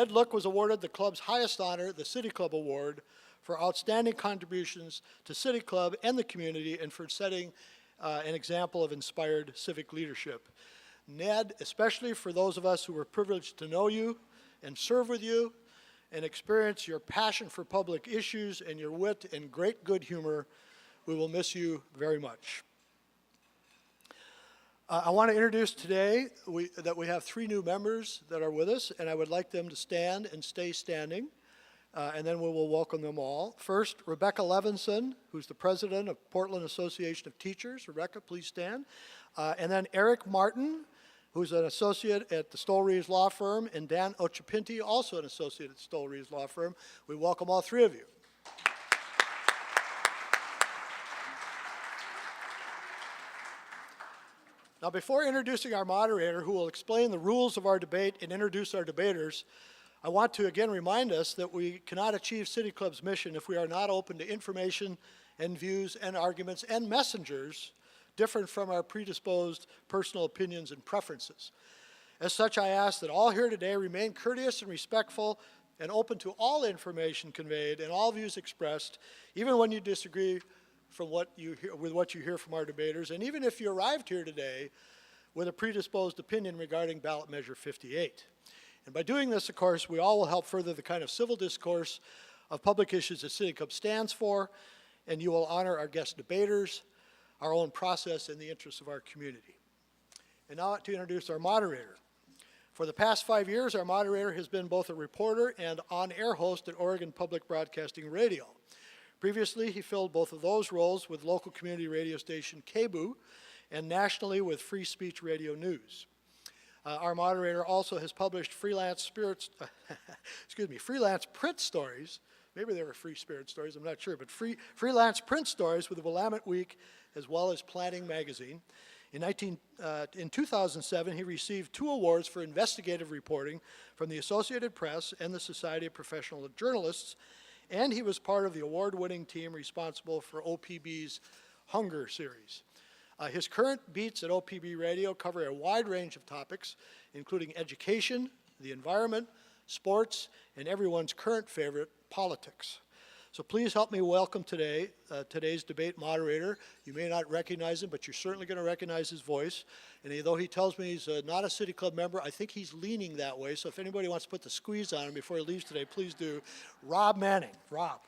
Ned Look was awarded the club's highest honor, the City Club Award, for outstanding contributions to City Club and the community and for setting an example of inspired civic leadership. Ned, especially for those of us who were privileged to know you and serve with you and experience your passion for public issues and your wit and great good humor, we will miss you very much. I want to introduce today that we have 3 new members that are with us, and I would like them to stand and stay standing, and then we will welcome them all. First, Rebecca Levinson, who's the president of Portland Association of Teachers. Rebecca, please stand. And then Eric Martin, who's an associate at the Stoll-Reeves Law Firm, and Dan Ochapinti, also an associate at Stoll-Reeves Law Firm. We welcome all 3 of you. Now, before introducing our moderator, who will explain the rules of our debate and introduce our debaters, I want to again remind us that we cannot achieve City Club's mission if we are not open to information and views and arguments and messengers different from our predisposed personal opinions and preferences. As such, I ask that all here today remain courteous and respectful and open to all information conveyed and all views expressed, even when you disagree with what you hear from our debaters, and even if you arrived here today with a predisposed opinion regarding Ballot Measure 58. And by doing this, of course, we all will help further the kind of civil discourse of public issues that City Club stands for, and you will honor our guest debaters, our own process, and the interests of our community. And now to introduce our moderator. For the past 5 years, our moderator has been both a reporter and on-air host at Oregon Public Broadcasting Radio. Previously, he filled both of those roles with local community radio station KBOO and nationally with Free Speech Radio News. Our moderator also has published freelance print stories. Maybe they were free spirit stories, I'm not sure, but freelance print stories with the Willamette Week as well as Planning Magazine. In 2007, he received 2 awards for investigative reporting from the Associated Press and the Society of Professional Journalists, and he was part of the award-winning team responsible for OPB's Hunger series. His current beats at OPB Radio cover a wide range of topics, including education, the environment, sports, and everyone's current favorite, politics. So please help me welcome today's debate moderator. You may not recognize him, but you're certainly going to recognize his voice. And although he tells me he's not a City Club member, I think he's leaning that way. So if anybody wants to put the squeeze on him before he leaves today, please do. Rob Manning. Rob.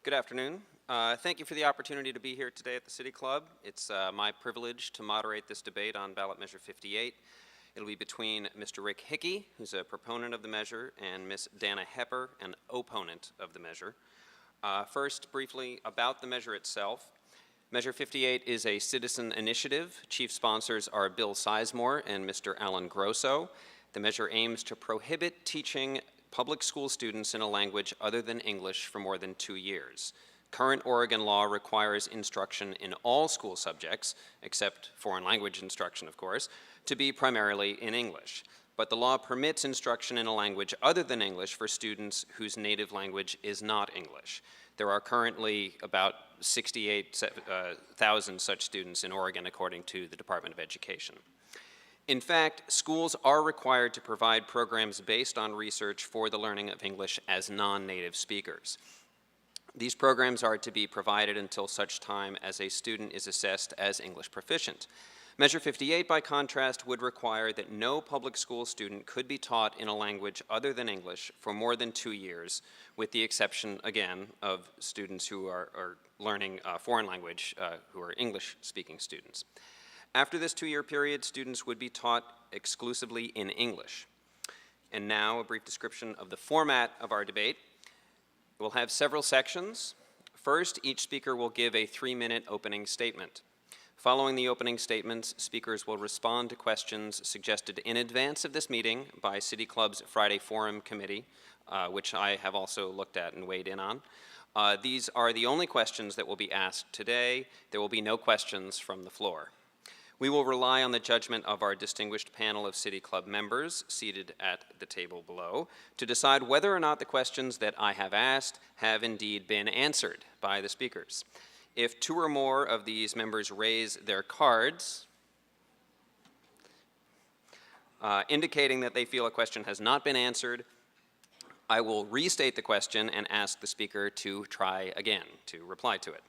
Good afternoon. Thank you for the opportunity to be here today at the City Club. It's my privilege to moderate this debate on Ballot Measure 58. It'll be between Mr. Rick Hickey, who's a proponent of the measure, and Ms. Dana Hepper, an opponent of the measure. First, briefly about the measure itself. Measure 58 is a citizen initiative. Chief sponsors are Bill Sizemore and Mr. Alan Grosso. The measure aims to prohibit teaching public school students in a language other than English for more than 2 years. Current Oregon law requires instruction in all school subjects, except foreign language instruction, of course, to be primarily in English. But the law permits instruction in a language other than English for students whose native language is not English. There are currently about 68,000 such students in Oregon, according to the Department of Education. In fact, schools are required to provide programs based on research for the learning of English as non-native speakers. These programs are to be provided until such time as a student is assessed as English proficient. Measure 58, by contrast, would require that no public school student could be taught in a language other than English for more than 2 years, with the exception, again, of students who are learning a foreign language who are English-speaking students. After this 2-year period, students would be taught exclusively in English. And now, a brief description of the format of our debate. We'll have several sections. First, each speaker will give a 3-minute opening statement. Following the opening statements, speakers will respond to questions suggested in advance of this meeting by City Club's Friday Forum Committee, which I have also looked at and weighed in on. These are the only questions that will be asked today. There will be no questions from the floor. We will rely on the judgment of our distinguished panel of City Club members seated at the table below to decide whether or not the questions that I have asked have indeed been answered by the speakers. If two or more of these members raise their cards, indicating that they feel a question has not been answered, I will restate the question and ask the speaker to try again to reply to it.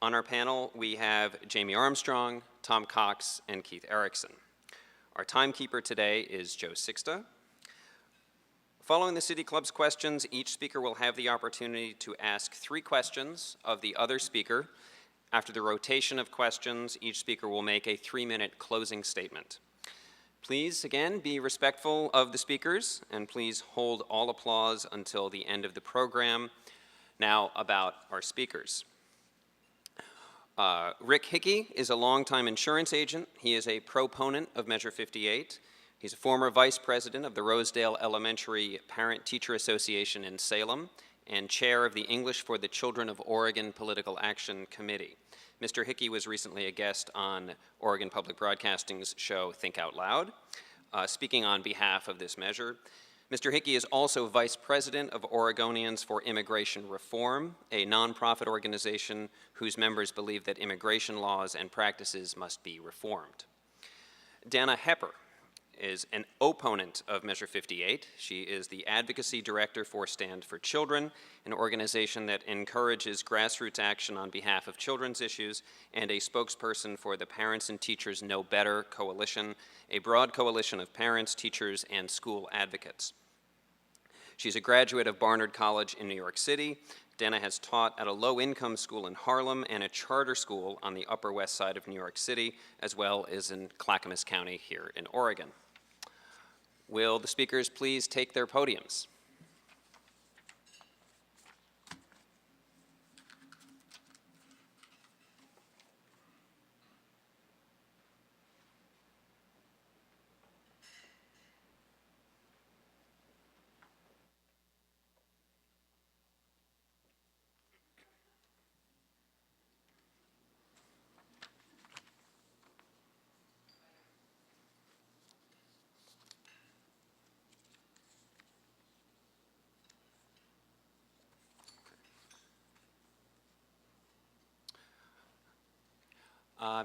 On our panel, we have Jamie Armstrong, Tom Cox, and Keith Erickson. Our timekeeper today is Joe Sixta. Following the City Club's questions, each speaker will have the opportunity to ask 3 questions of the other speaker. After the rotation of questions, each speaker will make a 3-minute closing statement. Please, again, be respectful of the speakers, and please hold all applause until the end of the program. Now, about our speakers. Rick Hickey is a longtime insurance agent. He is a proponent of Measure 58. He's a former vice president of the Rosedale Elementary Parent-Teacher Association in Salem and chair of the English for the Children of Oregon Political Action Committee. Mr. Hickey was recently a guest on Oregon Public Broadcasting's show Think Out Loud, speaking on behalf of this measure. Mr. Hickey is also vice president of Oregonians for Immigration Reform, a nonprofit organization whose members believe that immigration laws and practices must be reformed. Dana Hepper is an opponent of Measure 58. She is the advocacy director for Stand for Children, an organization that encourages grassroots action on behalf of children's issues, and a spokesperson for the Parents and Teachers Know Better Coalition, a broad coalition of parents, teachers, and school advocates. She's a graduate of Barnard College in New York City. Dana has taught at a low-income school in Harlem and a charter school on the Upper West Side of New York City, as well as in Clackamas County here in Oregon. Will the speakers please take their podiums?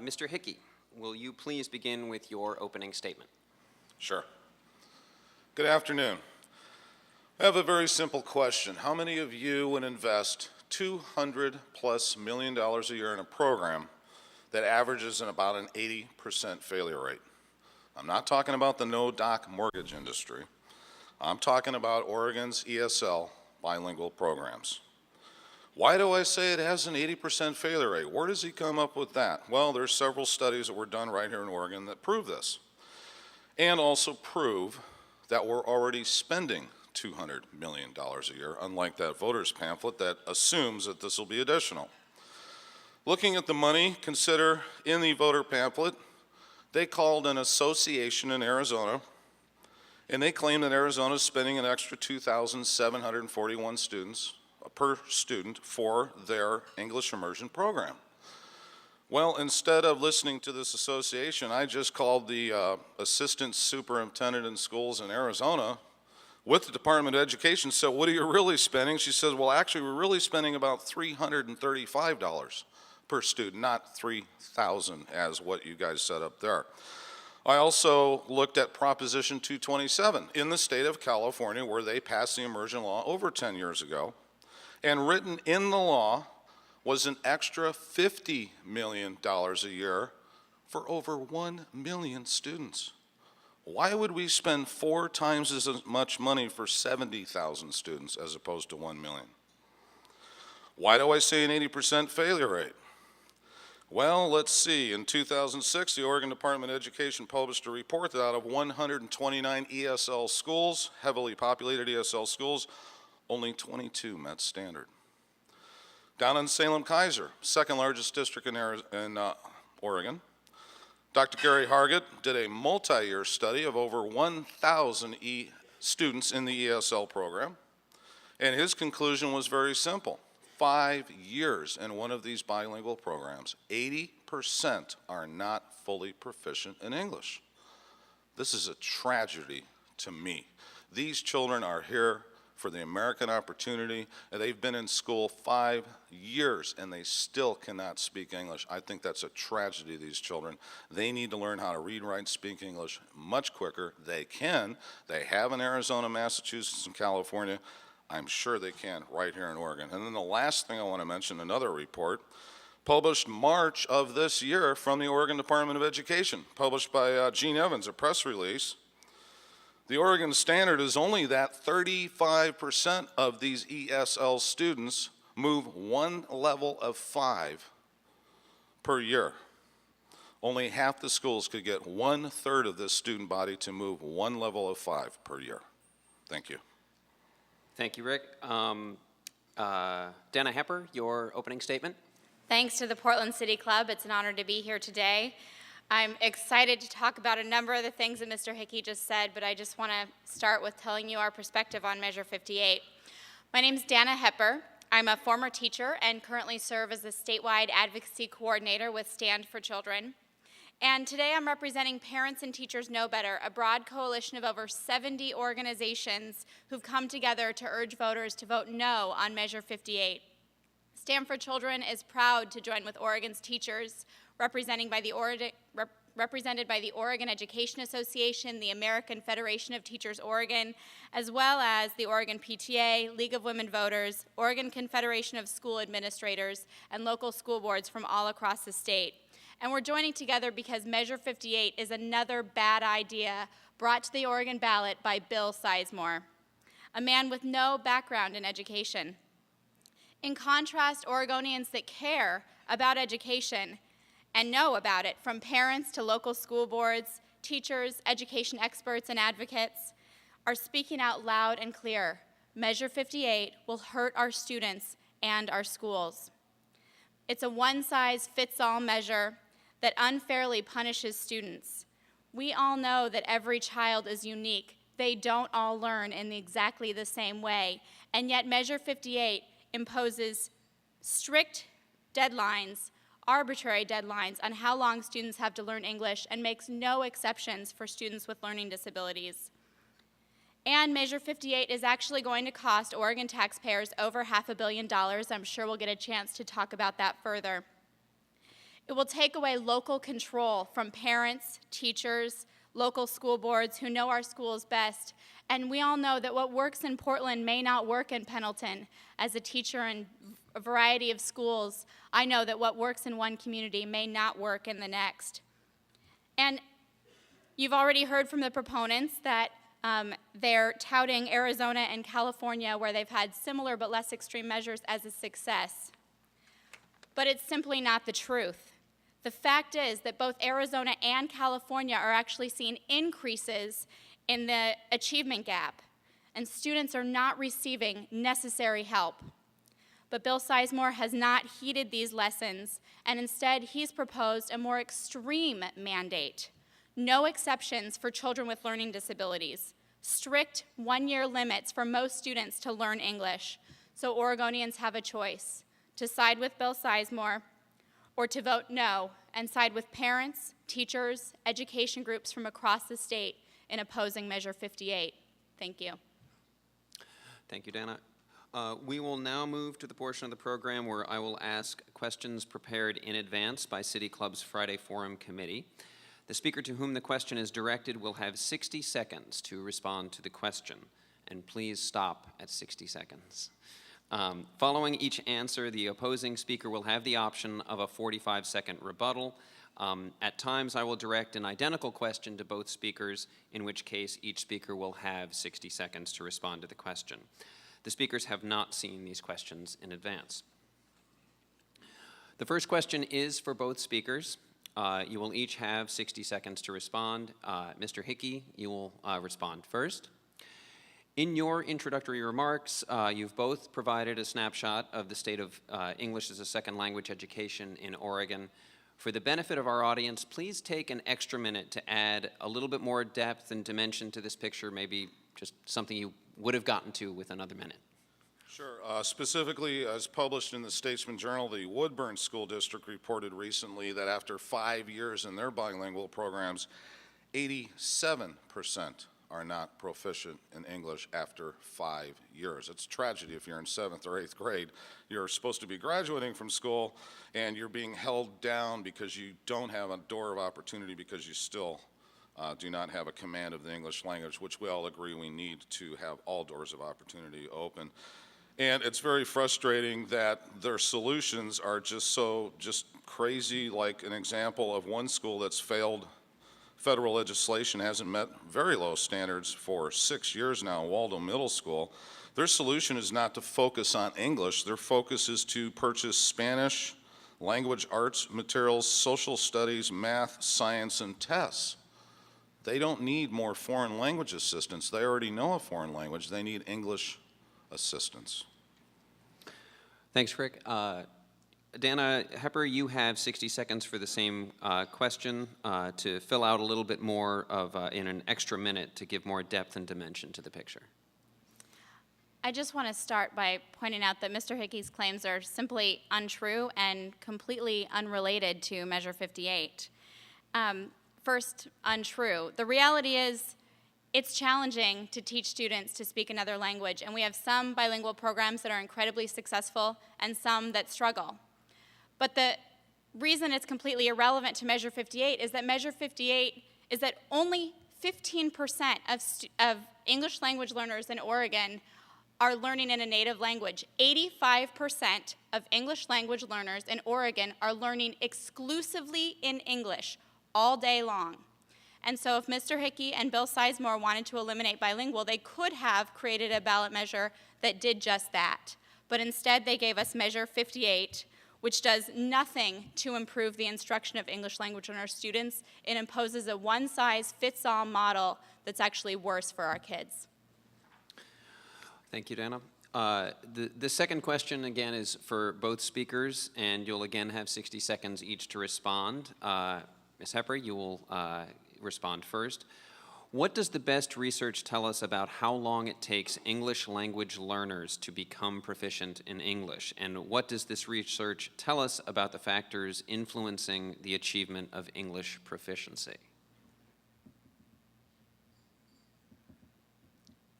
Mr. Hickey, will you please begin with your opening statement? Sure. Good afternoon. I have a very simple question. How many of you would invest $200+ million a year in a program that averages in about an 80% failure rate? I'm not talking about the no-doc mortgage industry. I'm talking about Oregon's ESL bilingual programs. Why do I say it has an 80% failure rate? Where does he come up with that? Well, there's several studies that were done right here in Oregon that prove this, and also prove that we're already spending $200 million a year, unlike that voter's pamphlet that assumes that this will be additional. Looking at the money, consider in the voter pamphlet, they called an association in Arizona, and they claim that Arizona is spending an extra 2,741 students per student for their English immersion program. Well, instead of listening to this association, I just called the assistant superintendent in schools in Arizona with the Department of Education, said, what are you really spending? She says, well, actually, we're really spending about $335 per student, not $3,000 as what you guys set up there. I also looked at Proposition 227 in the state of California, where they passed the immersion law over 10 years ago. And written in the law was an extra $50 million a year for over 1 million students. Why would we spend 4 times as much money for 70,000 students as opposed to 1 million? Why do I say an 80% failure rate? Well, let's see. In 2006, the Oregon Department of Education published a report that out of 129 ESL schools, heavily populated ESL schools, only 22 met standard. Down in Salem-Keizer, second largest district in Oregon, Dr. Gary Hargett did a multi-year study of over 1,000 students in the ESL program, and his conclusion was very simple. 5 years in one of these bilingual programs, 80% are not fully proficient in English. This is a tragedy to me. These children are here for the American opportunity, and they've been in school 5 years and they still cannot speak English. I think that's a tragedy to these children. They need to learn how to read, write, and speak English much quicker. They can. They have in Arizona, Massachusetts, and California. I'm sure they can right here in Oregon. And then the last thing I want to mention, another report published March of this year from the Oregon Department of Education, published by Gene Evans, a press release. The Oregon standard is only that 35% of these ESL students move one level of 5 per year. Only half the schools could get 1/3 of this student body to move one level of 5 per year. Thank you. Thank you, Rick. Dana Hepper, your opening statement. Thanks to the Portland City Club. It's an honor to be here today. I'm excited to talk about a number of the things that Mr. Hickey just said, but I just want to start with telling you our perspective on Measure 58. My name is Dana Hepper. I'm a former teacher and currently serve as the statewide advocacy coordinator with Stand for Children. And today I'm representing Parents and Teachers Know Better, a broad coalition of over 70 organizations who've come together to urge voters to vote no on Measure 58. Stand for Children is proud to join with Oregon's teachers, represented by the Oregon Education Association, the American Federation of Teachers Oregon, as well as the Oregon PTA, League of Women Voters, Oregon Confederation of School Administrators, and local school boards from all across the state. And we're joining together because Measure 58 is another bad idea brought to the Oregon ballot by Bill Sizemore, a man with no background in education. In contrast, Oregonians that care about education and know about it, from parents to local school boards, teachers, education experts, and advocates, are speaking out loud and clear. Measure 58 will hurt our students and our schools. It's a one-size-fits-all measure that unfairly punishes students. We all know that every child is unique. They don't all learn in exactly the same way, and yet Measure 58 imposes strict deadlines, arbitrary deadlines on how long students have to learn English and makes no exceptions for students with learning disabilities. And Measure 58 is actually going to cost Oregon taxpayers over $500 million. I'm sure we'll get a chance to talk about that further. It will take away local control from parents, teachers, local school boards who know our schools best. And we all know that what works in Portland may not work in Pendleton. As a teacher in a variety of schools, I know that what works in one community may not work in the next. And you've already heard from the proponents that they're touting Arizona and California, where they've had similar but less extreme measures, as a success. But it's simply not the truth. The fact is that both Arizona and California are actually seeing increases in the achievement gap, and students are not receiving necessary help. But Bill Sizemore has not heeded these lessons, and instead he's proposed a more extreme mandate. No exceptions for children with learning disabilities. Strict one-year limits for most students to learn English. So Oregonians have a choice: to side with Bill Sizemore or to vote no and side with parents, teachers, education groups from across the state in opposing Measure 58. Thank you. Thank you, Dana. We will now move to the portion of the program where I will ask questions prepared in advance by City Club's Friday Forum Committee. The speaker to whom the question is directed will have 60 seconds to respond to the question, and please stop at 60 seconds. Following each answer, the opposing speaker will have the option of a 45-second rebuttal. At times, I will direct an identical question to both speakers, in which case each speaker will have 60 seconds to respond to the question. The speakers have not seen these questions in advance. The first question is for both speakers. You will each have 60 seconds to respond. Mr. Hickey, you will respond first. In your introductory remarks, you've both provided a snapshot of the state of English as a second language education in Oregon. For the benefit of our audience, please take an extra minute to add a little bit more depth and dimension to this picture, maybe just something you would have gotten to with another minute. Sure. Specifically, as published in the Statesman Journal, the Woodburn School District reported recently that after 5 years in their bilingual programs, 87% are not proficient in English after 5 years. It's a tragedy if you're in 7th or 8th grade. You're supposed to be graduating from school, and you're being held down because you don't have a door of opportunity because you still do not have a command of the English language, which we all agree we need to have all doors of opportunity open. And it's very frustrating that their solutions are just crazy, like an example of one school that's failed federal legislation, hasn't met very low standards for 6 years now, Waldo Middle School. Their solution is not to focus on English. Their focus is to purchase Spanish, language arts materials, social studies, math, science, and tests. They don't need more foreign language assistance. They already know a foreign language. They need English assistance. Thanks, Rick. Dana Hepper, you have 60 seconds for the same question to fill out a little bit more in an extra minute to give more depth and dimension to the picture. I just want to start by pointing out that Mr. Hickey's claims are simply untrue and completely unrelated to Measure 58. First, untrue. The reality is it's challenging to teach students to speak another language, and we have some bilingual programs that are incredibly successful and some that struggle. But the reason it's completely irrelevant to Measure 58 is that Measure 58 is that only 15% of English language learners in Oregon are learning in a native language. 85% of English language learners in Oregon are learning exclusively in English all day long. And so if Mr. Hickey and Bill Sizemore wanted to eliminate bilingual, they could have created a ballot measure that did just that. But instead, they gave us Measure 58, which does nothing to improve the instruction of English language learner students. It imposes a one-size-fits-all model that's actually worse for our kids. Thank you, Dana. The second question, again, is for both speakers, and you'll again have 60 seconds each to respond. Ms. Hepper, you will respond first. What does the best research tell us about how long it takes English language learners to become proficient in English? And what does this research tell us about the factors influencing the achievement of English proficiency?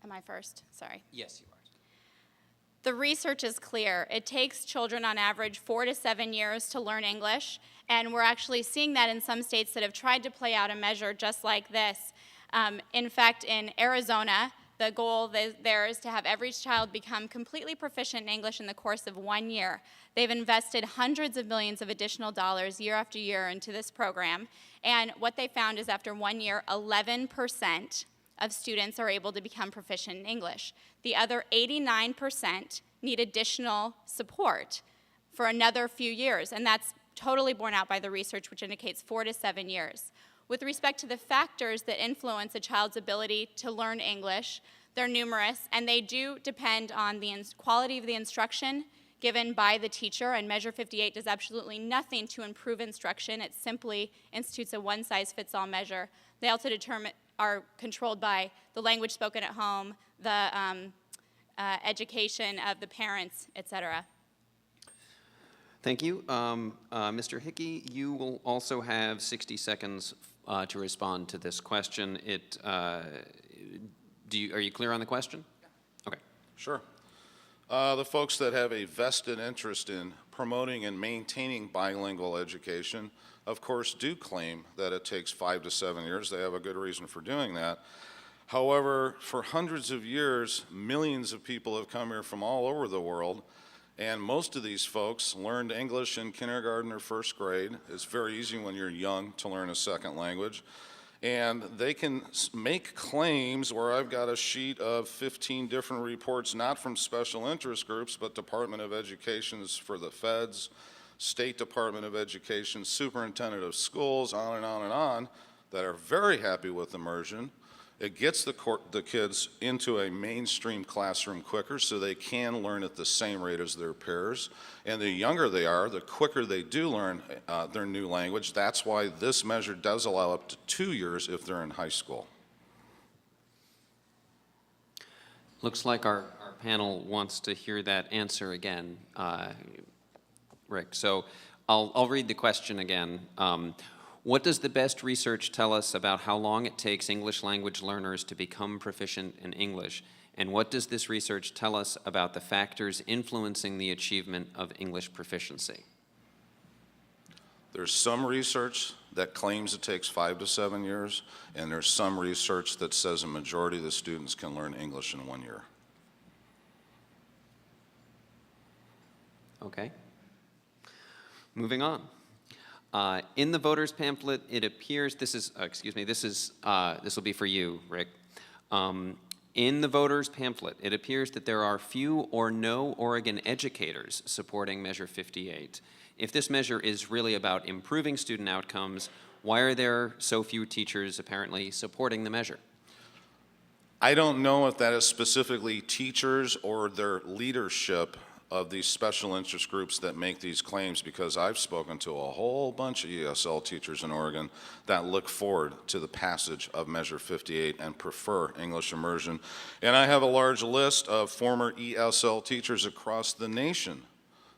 Am I first? Sorry. Yes, you are. The research is clear. It takes children on average 4 to 7 years to learn English, and we're actually seeing that in some states that have tried to play out a measure just like this. In fact, in Arizona, the goal there is to have every child become completely proficient in English in the course of 1 year. They've invested hundreds of millions of additional dollars year after year into this program, and what they found is after 1 year, 11% of students are able to become proficient in English. The other 89% need additional support for another few years, and that's totally borne out by the research, which indicates 4 to 7 years. With respect to the factors that influence a child's ability to learn English, they're numerous, and they do depend on the quality of the instruction given by the teacher, and Measure 58 does absolutely nothing to improve instruction. It simply institutes a one-size-fits-all measure. They also are controlled by the language spoken at home, the education of the parents, etc. Thank you. Mr. Hickey, you will also have 60 seconds to respond to this question. Are you clear on the question? Okay. Sure. The folks that have a vested interest in promoting and maintaining bilingual education, of course, do claim that it takes 5 to 7 years. They have a good reason for doing that. However, for hundreds of years, millions of people have come here from all over the world, and most of these folks learned English in kindergarten or first grade. It's very easy when you're young to learn a second language. And they can make claims where I've got a sheet of 15 different reports, not from special interest groups, but Department of Education's for the feds, State Department of Education, Superintendent of Schools, on and on and on, that are very happy with immersion. It gets the kids into a mainstream classroom quicker so they can learn at the same rate as their peers. And the younger they are, the quicker they do learn their new language. That's why this measure does allow up to 2 years if they're in high school. Looks like our panel wants to hear that answer again, Rick. So I'll read the question again. What does the best research tell us about how long it takes English language learners to become proficient in English? And what does this research tell us about the factors influencing the achievement of English proficiency? There's some research that claims it takes 5 to 7 years, and there's some research that says a majority of the students can learn English in 1 year. Okay. Moving on. In the voters pamphlet, it appears, this will be for you, Rick. In the voters pamphlet, it appears that there are few or no Oregon educators supporting Measure 58. If this measure is really about improving student outcomes, why are there so few teachers apparently supporting the measure? I don't know if that is specifically teachers or their leadership of these special interest groups that make these claims, because I've spoken to a whole bunch of ESL teachers in Oregon that look forward to the passage of Measure 58 and prefer English immersion. And I have a large list of former ESL teachers across the nation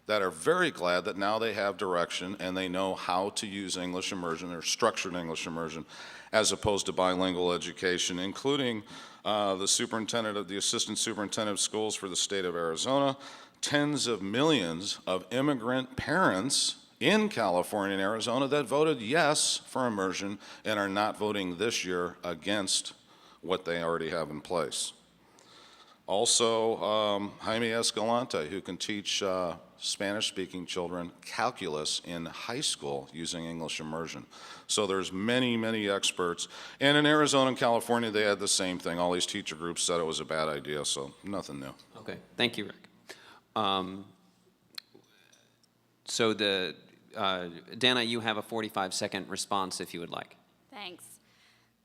that are very glad that now they have direction and they know how to use English immersion or structured English immersion as opposed to bilingual education, including the assistant superintendent of schools for the state of Arizona, tens of millions of immigrant parents in California and Arizona that voted yes for immersion and are not voting this year against what they already have in place. Also, Jaime Escalante, who can teach Spanish-speaking children calculus in high school using English immersion. So there's many, many experts. And in Arizona and California, they had the same thing. All these teacher groups said it was a bad idea, so nothing new. Okay, thank you, Rick. Dana, you have a 45-second response if you would like. Thanks.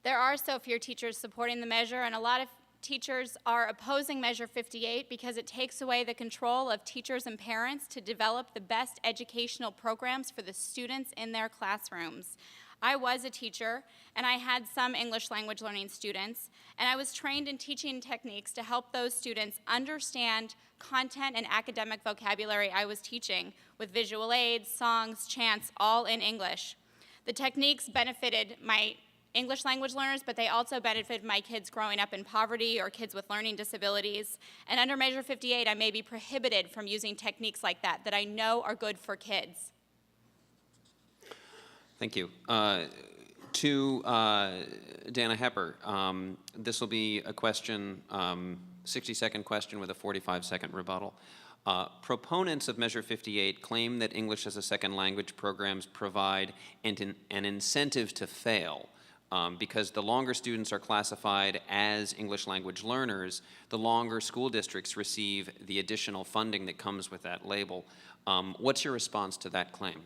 There are so few teachers supporting the measure, and a lot of teachers are opposing Measure 58 because it takes away the control of teachers and parents to develop the best educational programs for the students in their classrooms. I was a teacher, and I had some English language learning students, and I was trained in teaching techniques to help those students understand content and academic vocabulary I was teaching with visual aids, songs, chants, all in English. The techniques benefited my English language learners, but they also benefited my kids growing up in poverty or kids with learning disabilities. And under Measure 58, I may be prohibited from using techniques like that I know are good for kids. Thank you. To Dana Hepper, this will be a question, 60-second question with a 45-second rebuttal. Proponents of Measure 58 claim that English as a second language programs provide an incentive to fail because the longer students are classified as English language learners, the longer school districts receive the additional funding that comes with that label. What's your response to that claim?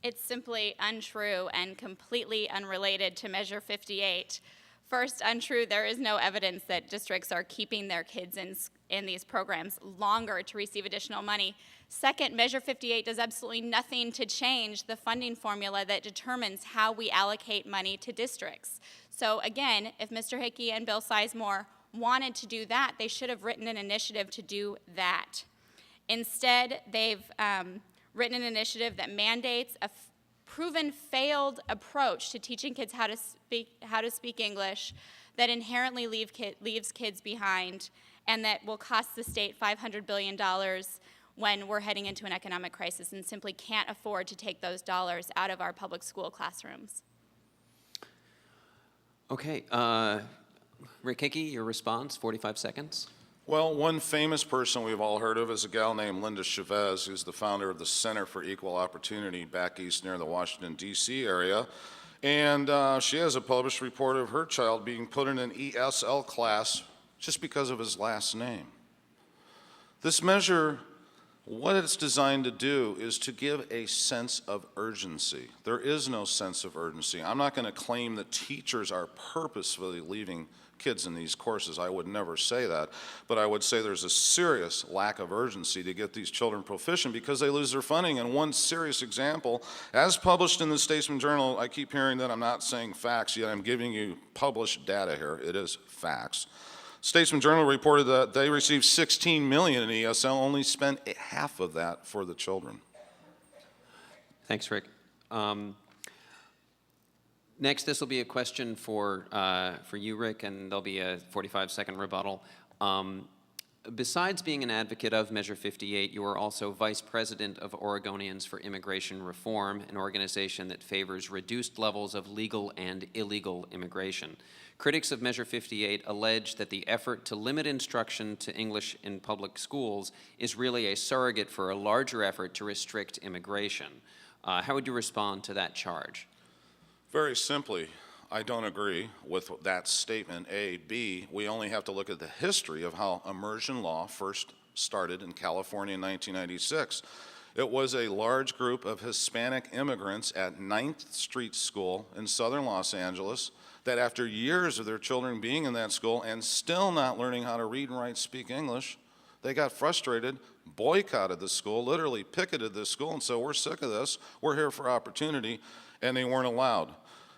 It's simply untrue and completely unrelated to Measure 58. First, untrue, there is no evidence that districts are keeping their kids in these programs longer to receive additional money. Second, Measure 58 does absolutely nothing to change the funding formula that determines how we allocate money to districts. So again, if Mr. Hickey and Bill Sizemore wanted to do that, they should have written an initiative to do that. Instead, they've written an initiative that mandates a proven failed approach to teaching kids how to speak English that inherently leaves kids behind and that will cost the state $500 billion when we're heading into an economic crisis and simply can't afford to take those dollars out of our public school classrooms. Okay, Rick Hickey, your response, 45 seconds. Well, one famous person we've all heard of is a gal named Linda Chavez, who's the founder of the Center for Equal Opportunity back east near the Washington, D.C. area. And she has a published report of her child being put in an ESL class just because of his last name. This measure, what it's designed to do is to give a sense of urgency. There is no sense of urgency. I'm not going to claim that teachers are purposefully leaving kids in these courses. I would never say that, but I would say there's a serious lack of urgency to get these children proficient because they lose their funding. And one serious example, as published in the Statesman Journal, I keep hearing that I'm not saying facts, yet I'm giving you published data here. It is facts. Statesman Journal reported that they received $16 million in ESL, only spent half of that for the children. Thanks, Rick. Next, this will be a question for you, Rick, and there'll be a 45-second rebuttal. Besides being an advocate of Measure 58, you are also Vice President of Oregonians for Immigration Reform, an organization that favors reduced levels of legal and illegal immigration. Critics of Measure 58 allege that the effort to limit instruction to English in public schools is really a surrogate for a larger effort to restrict immigration. How would you respond to that charge? Very simply, I don't agree with that statement, A. B, we only have to look at the history of how immersion law first started in California in 1996. It was a large group of Hispanic immigrants at 9th Street School in southern Los Angeles that after years of their children being in that school and still not learning how to read and write, speak English, they got frustrated, boycotted the school, literally picketed this school, and so we're sick of this, we're here for opportunity, and they weren't allowed.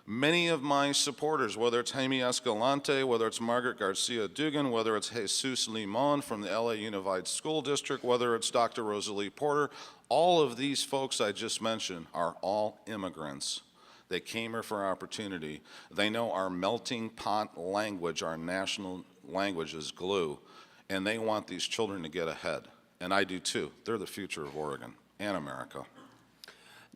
Many of my supporters, whether it's Jaime Escalante, whether it's Margaret Garcia Dugan, whether it's Jesus Limon from the LA Unified School District, whether it's Dr. Rosalie Porter, all of these folks I just mentioned are all immigrants. They came here for opportunity. They know our melting pot language, our national language is glue, and they want these children to get ahead. And I do too. They're the future of Oregon and America.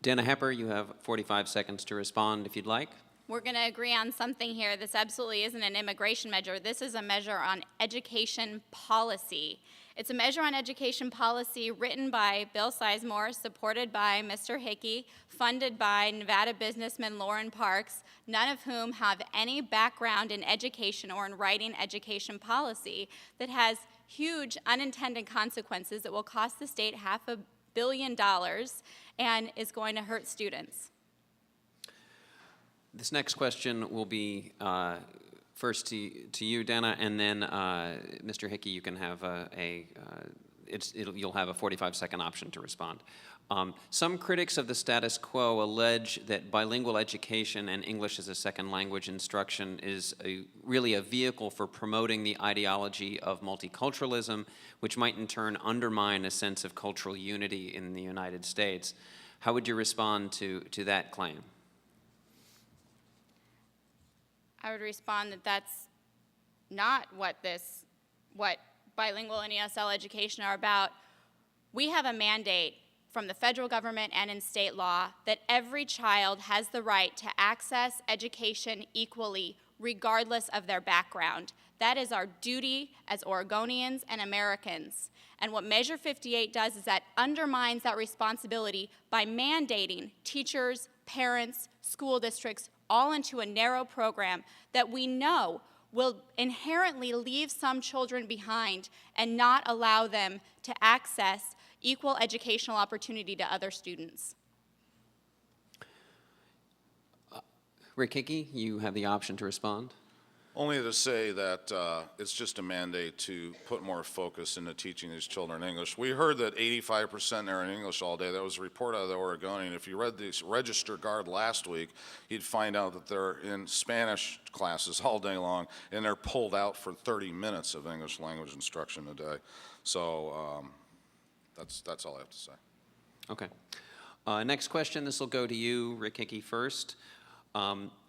Dana Hepper, you have 45 seconds to respond if you'd like. We're going to agree on something here. This absolutely isn't an immigration measure. This is a measure on education policy. It's a measure on education policy written by Bill Sizemore, supported by Mr. Hickey, funded by Nevada businessman Lauren Parks, none of whom have any background in education or in writing education policy, that has huge unintended consequences that will cost the state $500 million and is going to hurt students. This next question will be first to you, Dana, and then Mr. Hickey, you can have you'll have a 45-second option to respond. Some critics of the status quo allege that bilingual education and English as a second language instruction is really a vehicle for promoting the ideology of multiculturalism, which might in turn undermine a sense of cultural unity in the United States. How would you respond to that claim? I would respond that that's not what bilingual and ESL education are about. We have a mandate from the federal government and in state law that every child has the right to access education equally, regardless of their background. That is our duty as Oregonians and Americans. And what Measure 58 does is that undermines that responsibility by mandating teachers, parents, school districts all into a narrow program that we know will inherently leave some children behind and not allow them to access equal educational opportunity to other students. Rick Hickey, you have the option to respond. Only to say that it's just a mandate to put more focus into teaching these children English. We heard that 85% are in English all day. That was a report out of the Oregonian. If you read the Register Guard last week, you'd find out that they're in Spanish classes all day long, and they're pulled out for 30 minutes of English language instruction a day. So that's all I have to say. Okay. Next question, this will go to you, Rick Hickey, first.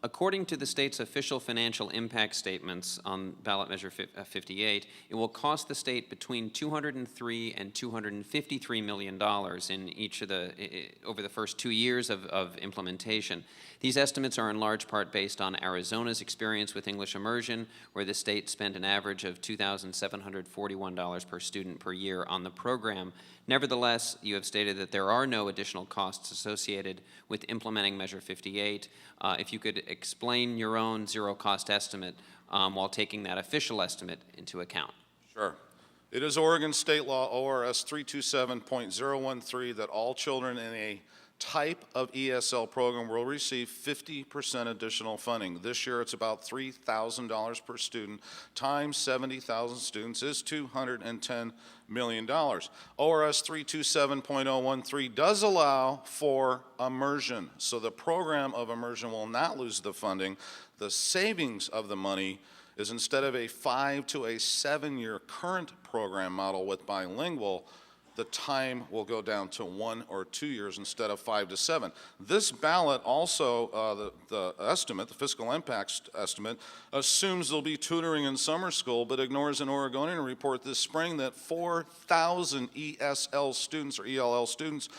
According to the state's official financial impact statements on Ballot Measure 58, it will cost the state between $203 and $253 million in each of over the first 2 years of implementation. These estimates are in large part based on Arizona's experience with English immersion, where the state spent an average of $2,741 per student per year on the program. Nevertheless, you have stated that there are no additional costs associated with implementing Measure 58. If you could explain your own zero-cost estimate while taking that official estimate into account. Sure. It is Oregon State Law ORS 327.013 that all children in a type of ESL program will receive 50% additional funding. This year it's about $3,000 per student times 70,000 students is $210 million. ORS 327.013 does allow for immersion, so the program of immersion will not lose the funding. The savings of the money is instead of a 5 to a 7-year current program model with bilingual, the time will go down to 1 or 2 years instead of 5 to 7. This ballot also, the estimate, the fiscal impacts estimate, assumes there'll be tutoring in summer school, but ignores an Oregonian report this spring that 4,000 ESL students or ELL students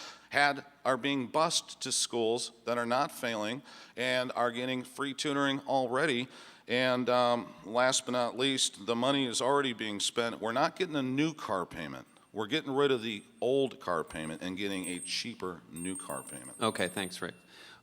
are being bused to schools that are not failing and are getting free tutoring already. And last but not least, the money is already being spent. We're not getting a new car payment. We're getting rid of the old car payment and getting a cheaper new car payment. Okay, thanks, Rick.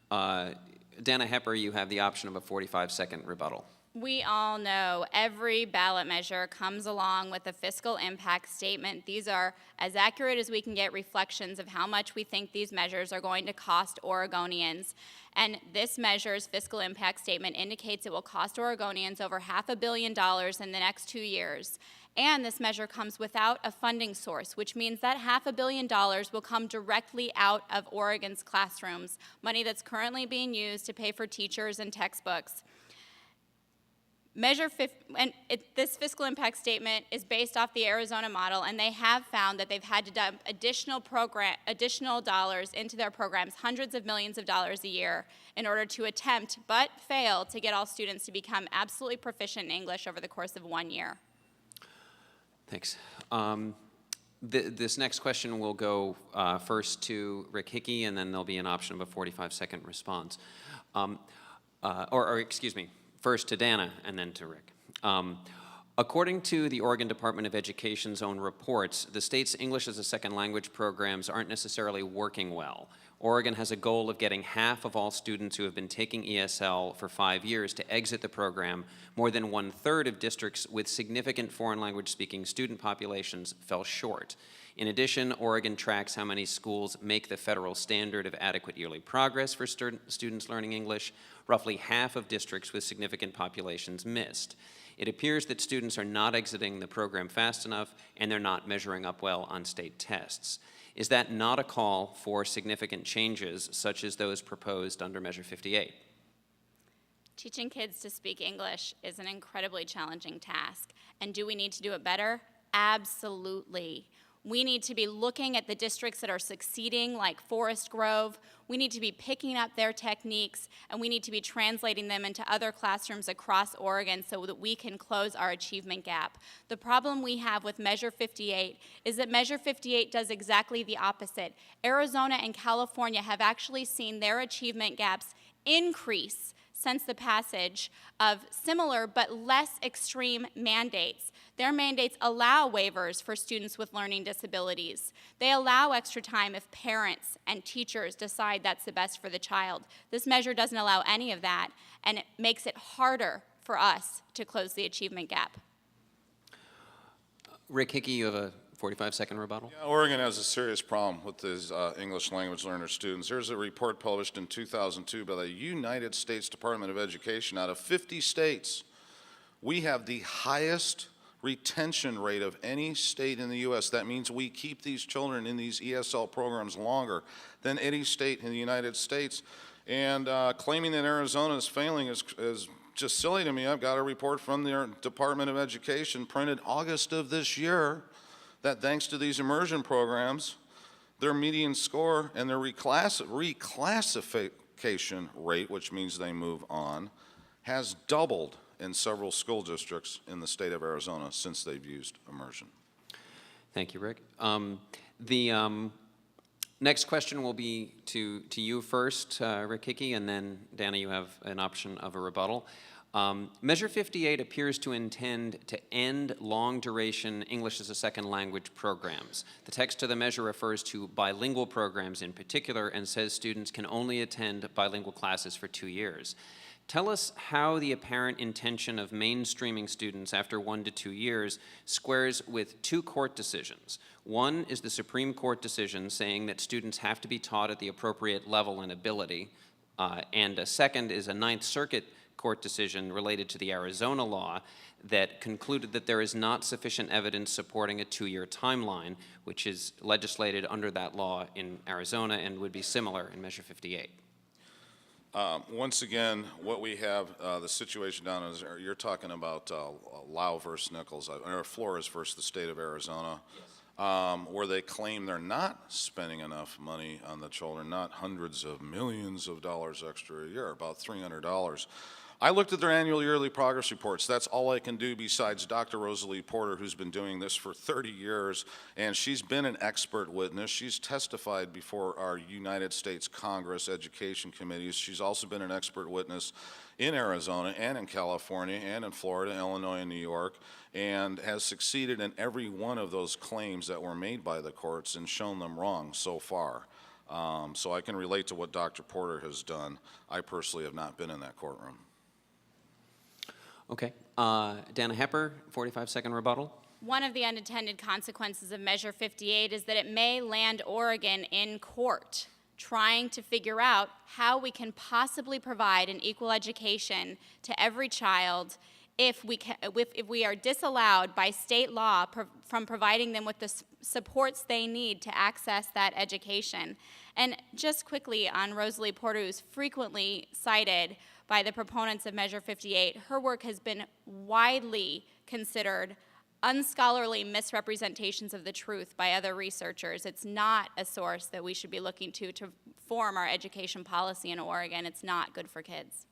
Dana Hepper, you have the option of a 45-second rebuttal. We all know every ballot measure comes along with a fiscal impact statement. These are as accurate as we can get reflections of how much we think these measures are going to cost Oregonians. And this measure's fiscal impact statement indicates it will cost Oregonians over $500 million in the next 2 years. And this measure comes without a funding source, which means that $500 million will come directly out of Oregon's classrooms, money that's currently being used to pay for teachers and textbooks. This fiscal impact statement is based off the Arizona model, and they have found that they've had to dump additional dollars into their programs, hundreds of millions of dollars a year, in order to attempt, but fail, to get all students to become absolutely proficient in English over the course of 1 year. Thanks. This next question will go first to Rick Hickey, and then there'll be an option of a 45-second response. Excuse me, first to Dana, and then to Rick. According to the Oregon Department of Education's own reports, the state's English as a second language programs aren't necessarily working well. Oregon has a goal of getting half of all students who have been taking ESL for 5 years to exit the program. More than 1/3 of districts with significant foreign language speaking student populations fell short. In addition, Oregon tracks how many schools make the federal standard of adequate yearly progress for students learning English. Roughly half of districts with significant populations missed. It appears that students are not exiting the program fast enough, and they're not measuring up well on state tests. Is that not a call for significant changes, such as those proposed under Measure 58? Teaching kids to speak English is an incredibly challenging task. And do we need to do it better? Absolutely. We need to be looking at the districts that are succeeding, like Forest Grove. We need to be picking up their techniques, and we need to be translating them into other classrooms across Oregon so that we can close our achievement gap. The problem we have with Measure 58 is that Measure 58 does exactly the opposite. Arizona and California have actually seen their achievement gaps increase since the passage of similar but less extreme mandates. Their mandates allow waivers for students with learning disabilities. They allow extra time if parents and teachers decide that's the best for the child. This measure doesn't allow any of that, and it makes it harder for us to close the achievement gap. Rick Hickey, you have a 45-second rebuttal? Yeah, Oregon has a serious problem with these English language learner students. There's a report published in 2002 by the United States Department of Education. Out of 50 states, we have the highest retention rate of any state in the U.S. That means we keep these children in these ESL programs longer than any state in the United States. And claiming that Arizona is failing is just silly to me. I've got a report from the Department of Education printed August of this year that thanks to these immersion programs, their median score and their reclassification rate, which means they move on, has doubled in several school districts in the state of Arizona since they've used immersion. Thank you, Rick. The next question will be to you first, Rick Hickey, and then, Dana, you have an option of a rebuttal. Measure 58 appears to intend to end long-duration English as a second language programs. The text of the measure refers to bilingual programs in particular and says students can only attend bilingual classes for 2 years. Tell us how the apparent intention of mainstreaming students after 1 to 2 years squares with 2 court decisions. One is the Supreme Court decision saying that students have to be taught at the appropriate level and ability, and a second is a Ninth Circuit court decision related to the Arizona law that concluded that there is not sufficient evidence supporting a 2-year timeline, which is legislated under that law in Arizona and would be similar in Measure 58. Once again, what we have, the situation down is, you're talking about Lau versus Nichols, or Flores versus the state of Arizona, where they claim they're not spending enough money on the children, not hundreds of millions of dollars extra a year, about $300. I looked at their annual yearly progress reports. That's all I can do besides Dr. Rosalie Porter, who's been doing this for 30 years, and she's been an expert witness. She's testified before our United States Congress Education Committees. She's also been an expert witness in Arizona and in California and in Florida, Illinois, and New York, and has succeeded in every one of those claims that were made by the courts and shown them wrong so far. So I can relate to what Dr. Porter has done. I personally have not been in that courtroom. Okay. Dana Hepper, 45-second rebuttal. One of the unintended consequences of Measure 58 is that it may land Oregon in court trying to figure out how we can possibly provide an equal education to every child if we are disallowed by state law from providing them with the supports they need to access that education. And just quickly on Rosalie Porter, who's frequently cited by the proponents of Measure 58, her work has been widely considered unscholarly misrepresentations of the truth by other researchers. It's not a source that we should be looking to form our education policy in Oregon. It's not good for kids.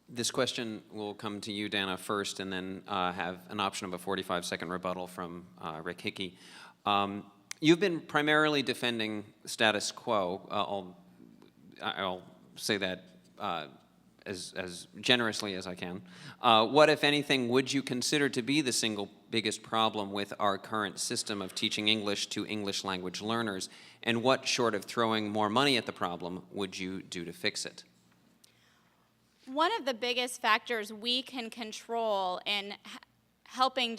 This question will come to you, Dana, first, and then have an option of a 45-second rebuttal from Rick Hickey. You've been primarily defending status quo. I'll say that as generously as I can. What, if anything, would you consider to be the single biggest problem with our current system of teaching English to English language learners? And what, short of throwing more money at the problem, would you do to fix it? One of the biggest factors we can control in helping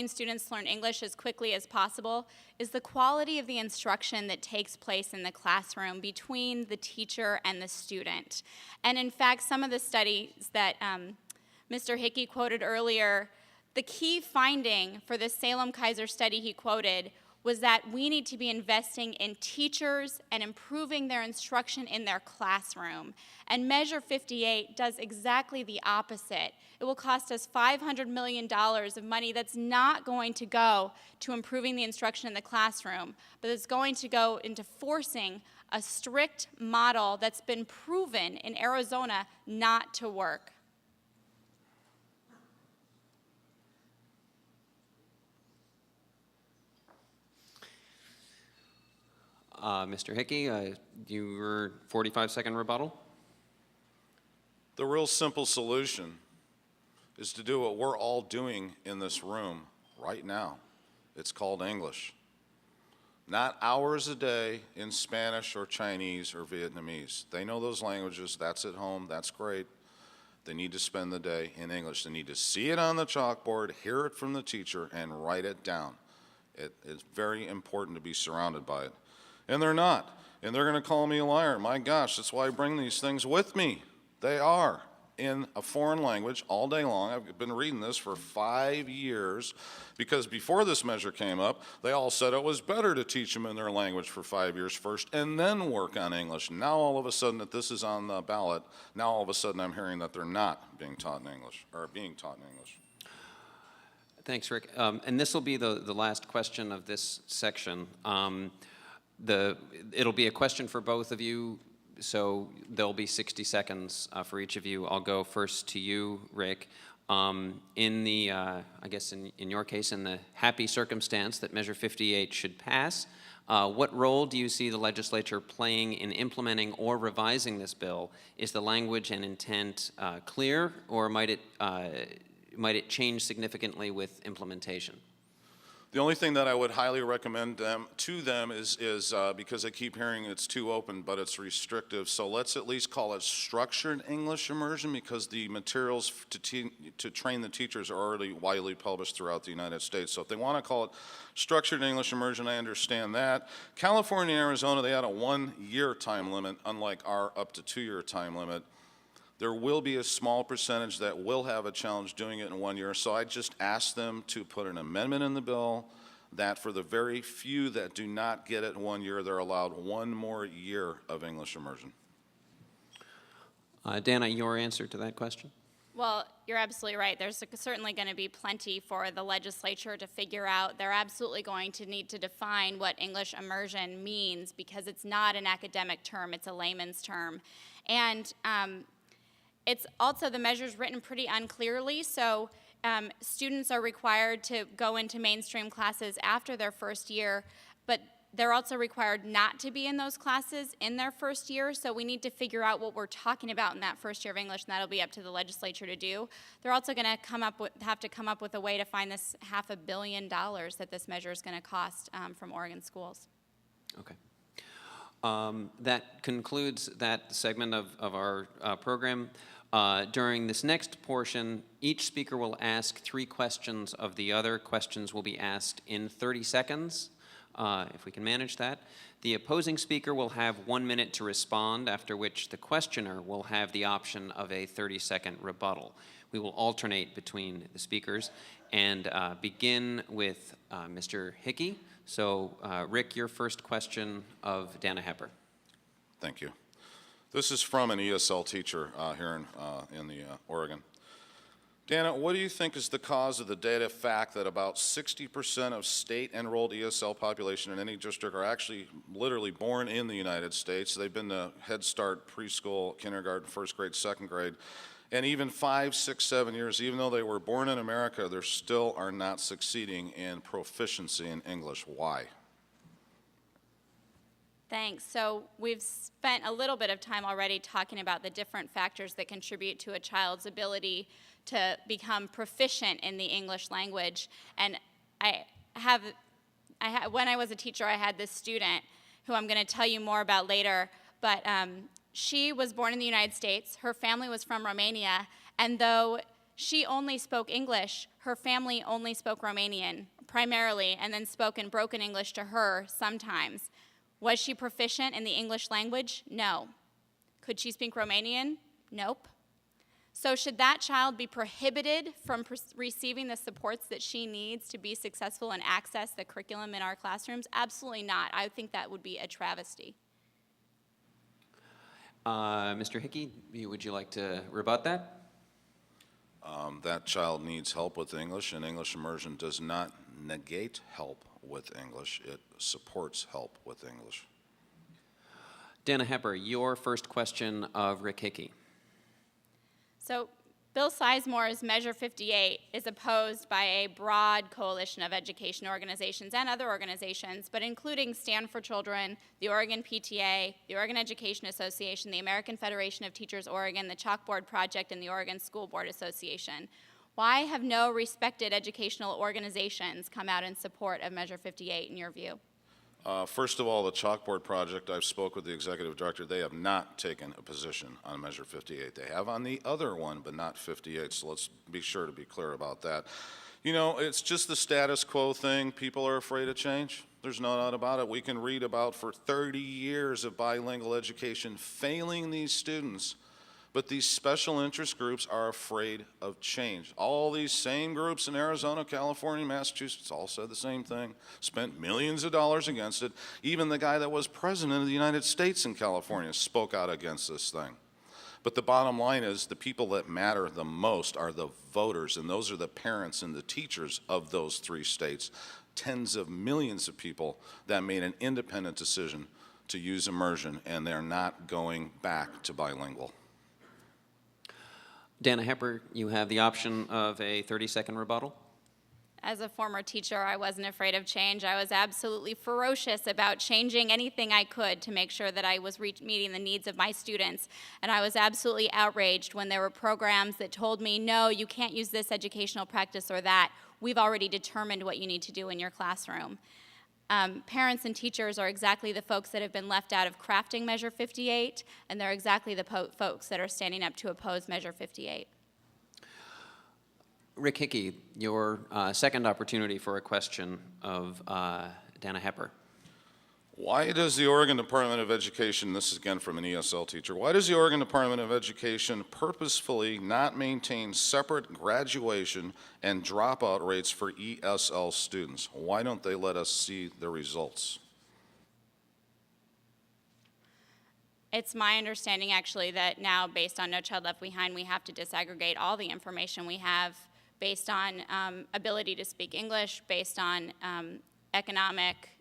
students learn English as quickly as possible is the quality of the instruction that takes place in the classroom between the teacher and the student. And in fact, some of the studies that Mr. Hickey quoted earlier, the key finding for the Salem-Kaiser study he quoted was that we need to be investing in teachers and improving their instruction in their classroom. And Measure 58 does exactly the opposite. It will cost us $500 million of money that's not going to go to improving the instruction in the classroom, but it's going to go into forcing a strict model that's been proven in Arizona not to work. Mr. Hickey, your 45-second rebuttal. The real simple solution is to do what we're all doing in this room right now. It's called English. Not hours a day in Spanish or Chinese or Vietnamese. They know those languages. That's at home. That's great. They need to spend the day in English. They need to see it on the chalkboard, hear it from the teacher, and write it down. It is very important to be surrounded by it. And they're not. And they're going to call me a liar. My gosh, that's why I bring these things with me. They are in a foreign language all day long. I've been reading this for 5 years because before this measure came up, they all said it was better to teach them in their language for 5 years first and then work on English. Now all of a sudden that this is on the ballot, now all of a sudden I'm hearing that they're not being taught in English, or being taught in English. Thanks, Rick. And this will be the last question of this section. It'll be a question for both of you, so there'll be 60 seconds for each of you. I'll go first to you, Rick. In the, I guess in your case, in the happy circumstance that Measure 58 should pass, what role do you see the legislature playing in implementing or revising this bill? Is the language and intent clear, or might it change significantly with implementation? The only thing that I would highly recommend to them is because I keep hearing it's too open, but it's restrictive. So let's at least call it structured English immersion, because the materials to train the teachers are already widely published throughout the United States. So if they want to call it structured English immersion, I understand that. California and Arizona, they had a 1-year time limit, unlike our up to 2-year time limit. There will be a small percentage that will have a challenge doing it in 1 year, so I just asked them to put an amendment in the bill that for the very few that do not get it 1 year, they're allowed 1 more year of English immersion? Dana, your answer to that question? Well, you're absolutely right. There's certainly going to be plenty for the legislature to figure out. They're absolutely going to need to define what English immersion means because it's not an academic term, it's a layman's term. And it's also, the measure's written pretty unclearly, so students are required to go into mainstream classes after their first year, but they're also required not to be in those classes in their first year, so we need to figure out what we're talking about in that first year of English, and that'll be up to the legislature to do. They're also going to have to come up with a way to find this $500 million that this measure is going to cost from Oregon schools. Okay. That concludes that segment of our program. During this next portion, each speaker will ask 3 questions of the other. Questions will be asked in 30 seconds. If we can manage that. The opposing speaker will have 1 minute to respond, after which the questioner will have the option of a 30-second rebuttal. We will alternate between the speakers and begin with Mr. Hickey. So, Rick, your first question of Dana Hepper. Thank you. This is from an ESL teacher here in the Oregon. Dana, what do you think is the cause of the data fact that about 60% of state-enrolled ESL population in any district are actually literally born in the United States? They've been to Head Start, preschool, kindergarten, first grade, second grade, and even 5, 6, 7 years, even though they were born in America, they still are not succeeding in proficiency in English. Why? Thanks. So we've spent a little bit of time already talking about the different factors that contribute to a child's ability to become proficient in the English language. And when I was a teacher, I had this student who I'm going to tell you more about later, but she was born in the United States. Her family was from Romania, and though she only spoke English, her family only spoke Romanian primarily, and then spoke in broken English to her sometimes. Was she proficient in the English language? No. Could she speak Romanian? Nope. So should that child be prohibited from receiving the supports that she needs to be successful and access the curriculum in our classrooms? Absolutely not. I think that would be a travesty. Mr. Hickey, would you like to rebut that? That child needs help with English, and English immersion does not negate help with English. It supports help with English. Dana Hepper, your first question of Rick Hickey. So Bill Sizemore's Measure 58 is opposed by a broad coalition of education organizations and other organizations, but including Stand for Children, the Oregon PTA, the Oregon Education Association, the American Federation of Teachers Oregon, the Chalkboard Project, and the Oregon School Board Association. Why have no respected educational organizations come out in support of Measure 58 in your view? First of all, the Chalkboard Project, I've spoke with the executive director. They have not taken a position on Measure 58. They have on the other one, but not 58, so let's be sure to be clear about that. You know, it's just the status quo thing. People are afraid of change. There's no doubt about it. We can read about for 30 years of bilingual education failing these students. But these special interest groups are afraid of change. All these same groups in Arizona, California, Massachusetts all said the same thing, spent millions of dollars against it. Even the guy that was president of the United States in California spoke out against this thing. But the bottom line is the people that matter the most are the voters, and those are the parents and the teachers of those 3 states. Tens of millions of people that made an independent decision to use immersion, and they're not going back to bilingual. Dana Hepper, you have the option of a 30-second rebuttal. As a former teacher, I wasn't afraid of change. I was absolutely ferocious about changing anything I could to make sure that I was meeting the needs of my students. And I was absolutely outraged when there were programs that told me, no, you can't use this educational practice or that. We've already determined what you need to do in your classroom. Parents and teachers are exactly the folks that have been left out of crafting Measure 58, and they're exactly the folks that are standing up to oppose Measure 58. Rick Hickey, your second opportunity for a question of Dana Hepper. Why does the Oregon Department of Education, this is again from an ESL teacher, why does the Oregon Department of Education purposefully not maintain separate graduation and dropout rates for ESL students? Why don't they let us see the results? It's my understanding, actually, that now, based on No Child Left Behind, we have to disaggregate all the information we have based on ability to speak English, based on economic,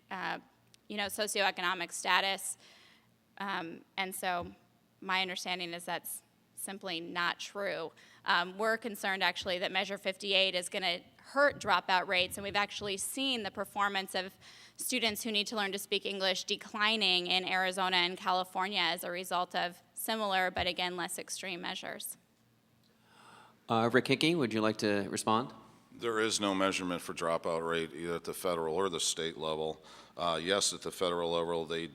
socioeconomic status. And so my understanding is that's simply not true. We're concerned, actually, that Measure 58 is going to hurt dropout rates, and we've actually seen the performance of students who need to learn to speak English declining in Arizona and California as a result of similar, but again, less extreme measures. Rick Hickey, would you like to respond? There is no measurement for dropout rate either at the federal or the state level. Yes, at the federal level they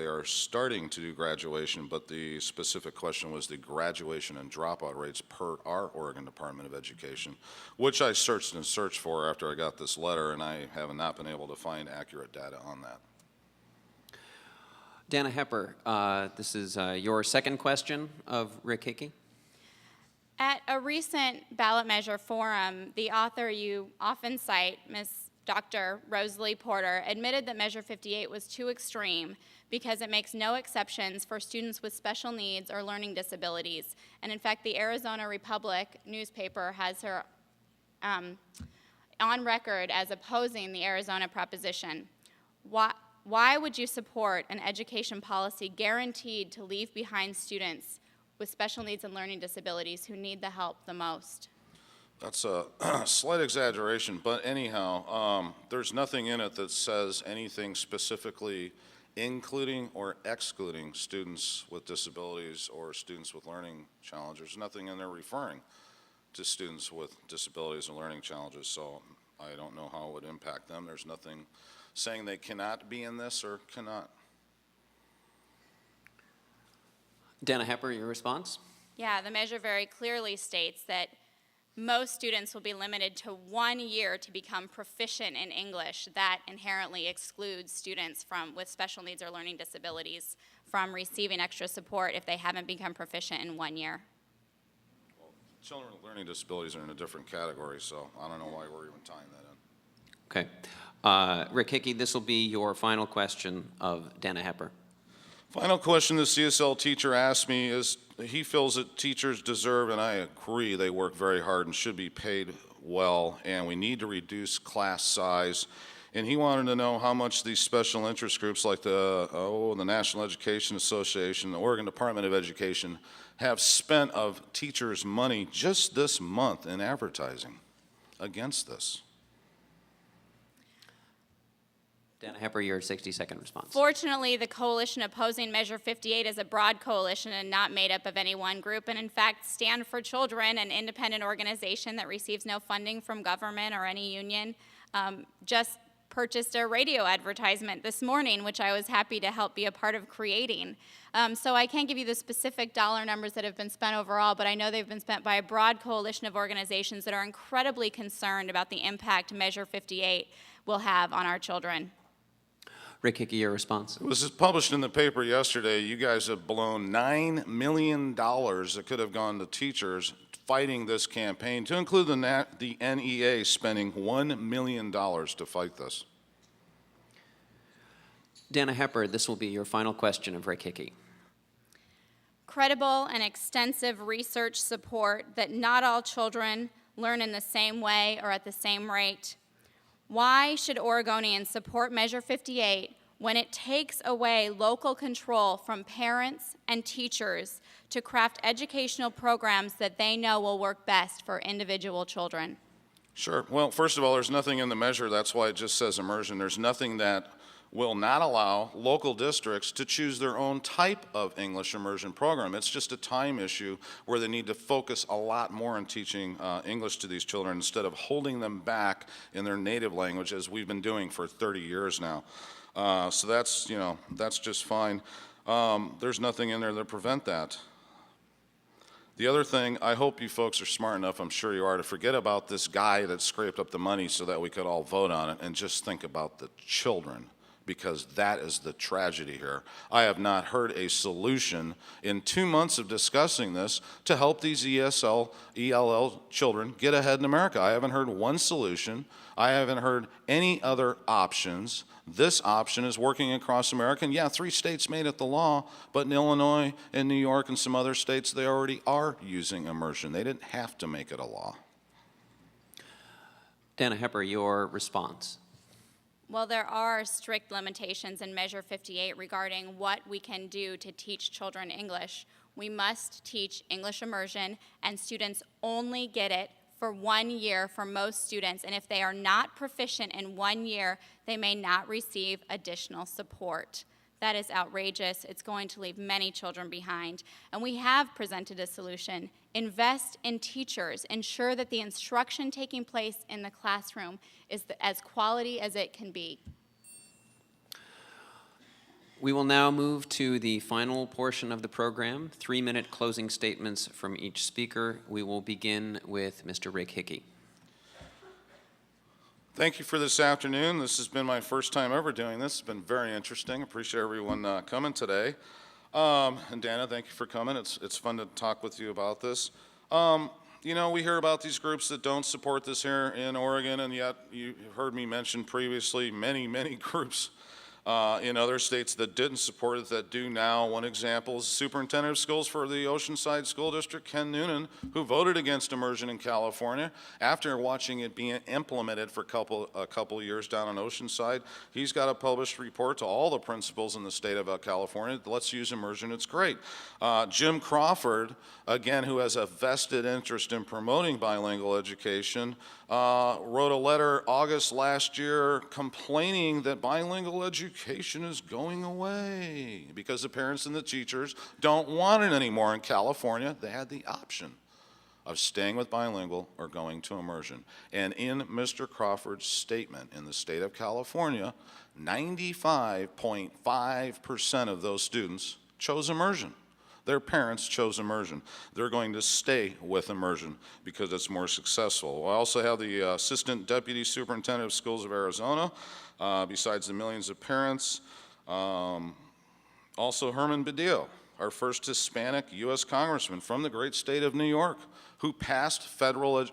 are starting to do graduation, but the specific question was the graduation and dropout rates per our Oregon Department of Education, which I searched and searched for after I got this letter, and I have not been able to find accurate data on that. Dana Hepper, this is your second question of Rick Hickey. At a recent ballot measure forum, the author you often cite, Ms. Dr. Rosalie Porter, admitted that Measure 58 was too extreme because it makes no exceptions for students with special needs or learning disabilities. And in fact, the Arizona Republic newspaper has her on record as opposing the Arizona proposition. Why would you support an education policy guaranteed to leave behind students with special needs and learning disabilities who need the help the most? That's a slight exaggeration, but anyhow, there's nothing in it that says anything specifically including or excluding students with disabilities or students with learning challenges. There's nothing in there referring to students with disabilities and learning challenges, so I don't know how it would impact them. There's nothing saying they cannot be in this or cannot. Dana Hepper, your response? Yeah, the measure very clearly states that most students will be limited to 1 year to become proficient in English. That inherently excludes students with special needs or learning disabilities from receiving extra support if they haven't become proficient in 1 year. Well, children with learning disabilities are in a different category, so I don't know why we're even tying that in. Okay. Rick Hickey, this will be your final question of Dana Hepper. Final question the CSL teacher asked me is, he feels that teachers deserve, and I agree, they work very hard and should be paid well, and we need to reduce class size. And he wanted to know how much these special interest groups like the National Education Association, the Oregon Department of Education, have spent of teachers' money just this month in advertising against this. Dana Hepper, your 60-second response. Fortunately, the coalition opposing Measure 58 is a broad coalition and not made up of any one group. And in fact, Stand for Children, an independent organization that receives no funding from government or any union, just purchased a radio advertisement this morning, which I was happy to help be a part of creating. So I can't give you the specific dollar numbers that have been spent overall, but I know they've been spent by a broad coalition of organizations that are incredibly concerned about the impact Measure 58 will have on our children. Rick Hickey, your response. It was published in the paper yesterday. You guys have blown $9 million that could have gone to teachers fighting this campaign, to include the NEA spending $1 million to fight this. Dana Hepper, this will be your final question of Rick Hickey. Credible and extensive research support that not all children learn in the same way or at the same rate. Why should Oregonians support Measure 58 when it takes away local control from parents and teachers to craft educational programs that they know will work best for individual children? Sure. Well, first of all, there's nothing in the measure. That's why it just says immersion. There's nothing that will not allow local districts to choose their own type of English immersion program. It's just a time issue where they need to focus a lot more on teaching English to these children instead of holding them back in their native language, as we've been doing for 30 years now. So that's, that's just fine. There's nothing in there to prevent that. The other thing, I hope you folks are smart enough, I'm sure you are, to forget about this guy that scraped up the money so that we could all vote on it and just think about the children because that is the tragedy here. I have not heard a solution in 2 months of discussing this to help these ELL children get ahead in America. I haven't heard one solution. I haven't heard any other options. This option is working across America. And yeah, 3 states made it the law, but in Illinois and New York and some other states, they already are using immersion. They didn't have to make it a law. Dana Hepper, your response. Well, there are strict limitations in Measure 58 regarding what we can do to teach children English. We must teach English immersion, and students only get it for 1 year for most students, and if they are not proficient in 1 year, they may not receive additional support. That is outrageous. It's going to leave many children behind. And we have presented a solution. Invest in teachers. Ensure that the instruction taking place in the classroom is as quality as it can be. We will now move to the final portion of the program, 3-minute closing statements from each speaker. We will begin with Mr. Rick Hickey. Thank you for this afternoon. This has been my first time ever doing this. It's been very interesting. Appreciate everyone coming today. And Dana, thank you for coming. It's fun to talk with you about this. You know, we hear about these groups that don't support this here in Oregon, and yet you heard me mention previously many groups in other states that didn't support it that do now. One example is Superintendent of Schools for the Oceanside School District, Ken Noonan, who voted against immersion in California after watching it being implemented for a couple of years down in Oceanside. He's got a published report to all the principals in the state of California. Let's use immersion, it's great. Jim Crawford, again, who has a vested interest in promoting bilingual education, wrote a letter August last year complaining that bilingual education is going away because the parents and the teachers don't want it anymore. In California, they had the option of staying with bilingual or going to immersion. And in Mr. Crawford's statement in the state of California, 95.5% of those students chose immersion. Their parents chose immersion. They're going to stay with immersion because it's more successful. I also have the Assistant Deputy Superintendent of Schools of Arizona, besides the millions of parents. Also Herman Badillo, our first Hispanic U.S. Congressman from the great state of New York, who co-wrote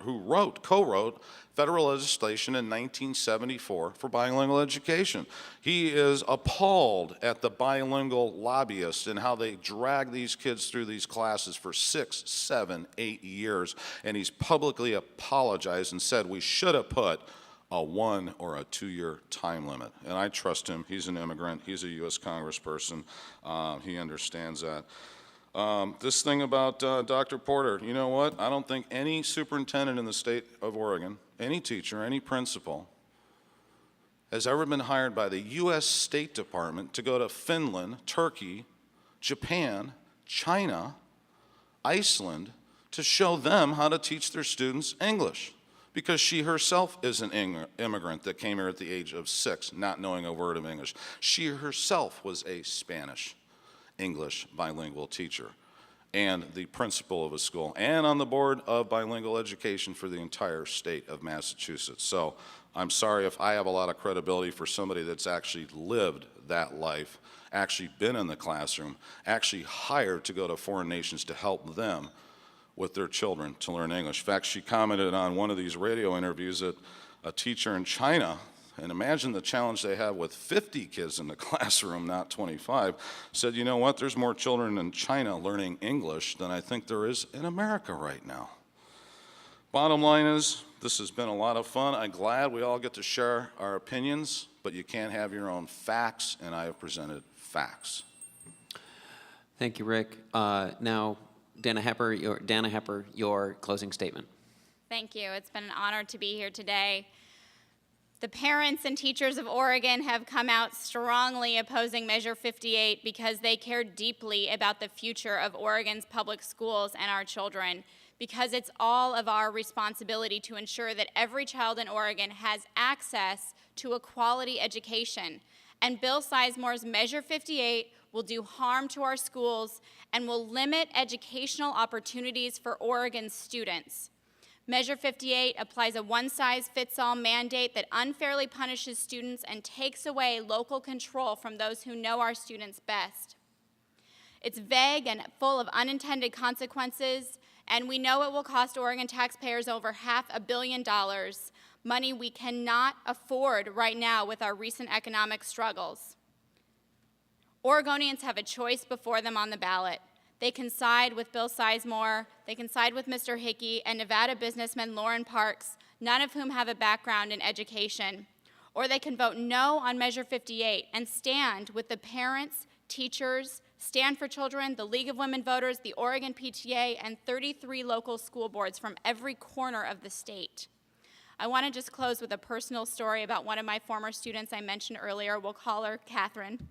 federal legislation in 1974 for bilingual education. He is appalled at the bilingual lobbyists and how they drag these kids through these classes for 6, 7, 8 years, and he's publicly apologized and said we should have put a 1 or a 2-year time limit. And I trust him. He's an immigrant. He's a U.S. congressperson. He understands that. This thing about Dr. Porter, you know what? I don't think any superintendent in the state of Oregon, any teacher, any principal, has ever been hired by the U.S. State Department to go to Finland, Turkey, Japan, China, Iceland, to show them how to teach their students English. Because she herself is an immigrant that came here at the age of 6, not knowing a word of English. She herself was a Spanish English bilingual teacher and the principal of a school and on the board of bilingual education for the entire state of Massachusetts. So I'm sorry if I have a lot of credibility for somebody that's actually lived that life, actually been in the classroom, actually hired to go to foreign nations to help them with their children to learn English. In fact, she commented on one of these radio interviews that a teacher in China, and imagine the challenge they have with 50 kids in the classroom, not 25, said, you know what, there's more children in China learning English than I think there is in America right now. Bottom line is, this has been a lot of fun. I'm glad we all get to share our opinions, but you can't have your own facts, and I have presented facts. Thank you, Rick. Now, Dana Hepper, your closing statement. Thank you. It's been an honor to be here today. The parents and teachers of Oregon have come out strongly opposing Measure 58 because they care deeply about the future of Oregon's public schools and our children, because it's all of our responsibility to ensure that every child in Oregon has access to a quality education. And Bill Sizemore's Measure 58 will do harm to our schools and will limit educational opportunities for Oregon students. Measure 58 applies a one-size-fits-all mandate that unfairly punishes students and takes away local control from those who know our students best. It's vague and full of unintended consequences, and we know it will cost Oregon taxpayers over $500 million, money we cannot afford right now with our recent economic struggles. Oregonians have a choice before them on the ballot. They can side with Bill Sizemore, they can side with Mr. Hickey, and Nevada businessman Lauren Parks, none of whom have a background in education. Or they can vote no on Measure 58 and stand with the parents, teachers, Stand for Children, the League of Women Voters, the Oregon PTA, and 33 local school boards from every corner of the state. I want to just close with a personal story about one of my former students I mentioned earlier. We'll call her Catherine.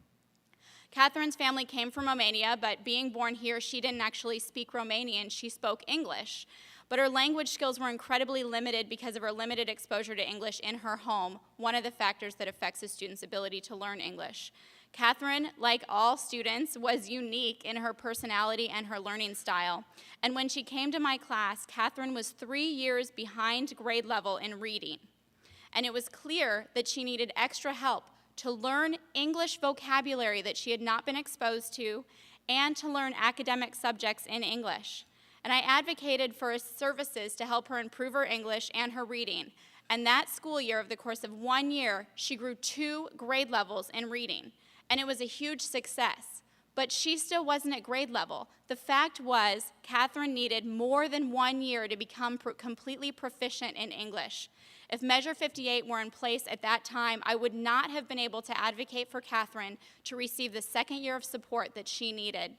Catherine's family came from Romania, but being born here, she didn't actually speak Romanian. She spoke English. But her language skills were incredibly limited because of her limited exposure to English in her home, one of the factors that affects a student's ability to learn English. Catherine, like all students, was unique in her personality and her learning style. And when she came to my class, Catherine was 3 years behind grade level in reading. And it was clear that she needed extra help to learn English vocabulary that she had not been exposed to and to learn academic subjects in English. And I advocated for services to help her improve her English and her reading. And that school year, over the course of 1 year, she grew 2 grade levels in reading. And it was a huge success. But she still wasn't at grade level. The fact was, Catherine needed more than 1 year to become completely proficient in English. If Measure 58 were in place at that time, I would not have been able to advocate for Catherine to receive the second year of support that she needed.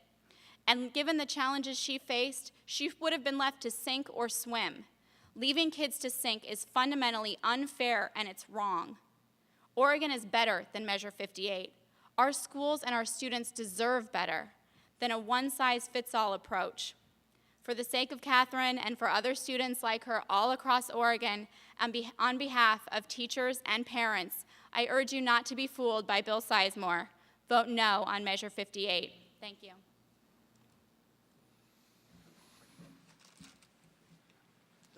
And given the challenges she faced, she would have been left to sink or swim. Leaving kids to sink is fundamentally unfair and it's wrong. Oregon is better than Measure 58. Our schools and our students deserve better than a one-size-fits-all approach. For the sake of Catherine and for other students like her all across Oregon, and on behalf of teachers and parents, I urge you not to be fooled by Bill Sizemore. Vote no on Measure 58. Thank you.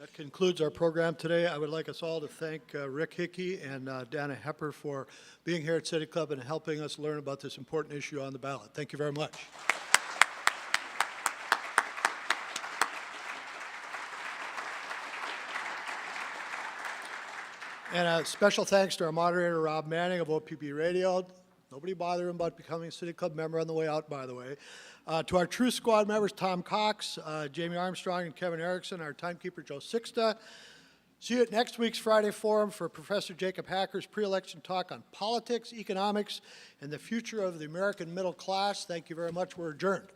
That concludes our program today. I would like us all to thank Rick Hickey and Dana Hepper for being here at City Club and helping us learn about this important issue on the ballot. Thank you very much. And a special thanks to our moderator, Rob Manning of OPB Radio. Nobody bother him about becoming a City Club member on the way out, by the way. To our True Squad members, Tom Cox, Jamie Armstrong, and Kevin Erickson, our timekeeper, Joe Sixta. See you at next week's Friday Forum for Professor Jacob Hacker's pre-election talk on politics, economics, and the future of the American middle class. Thank you very much. We're adjourned.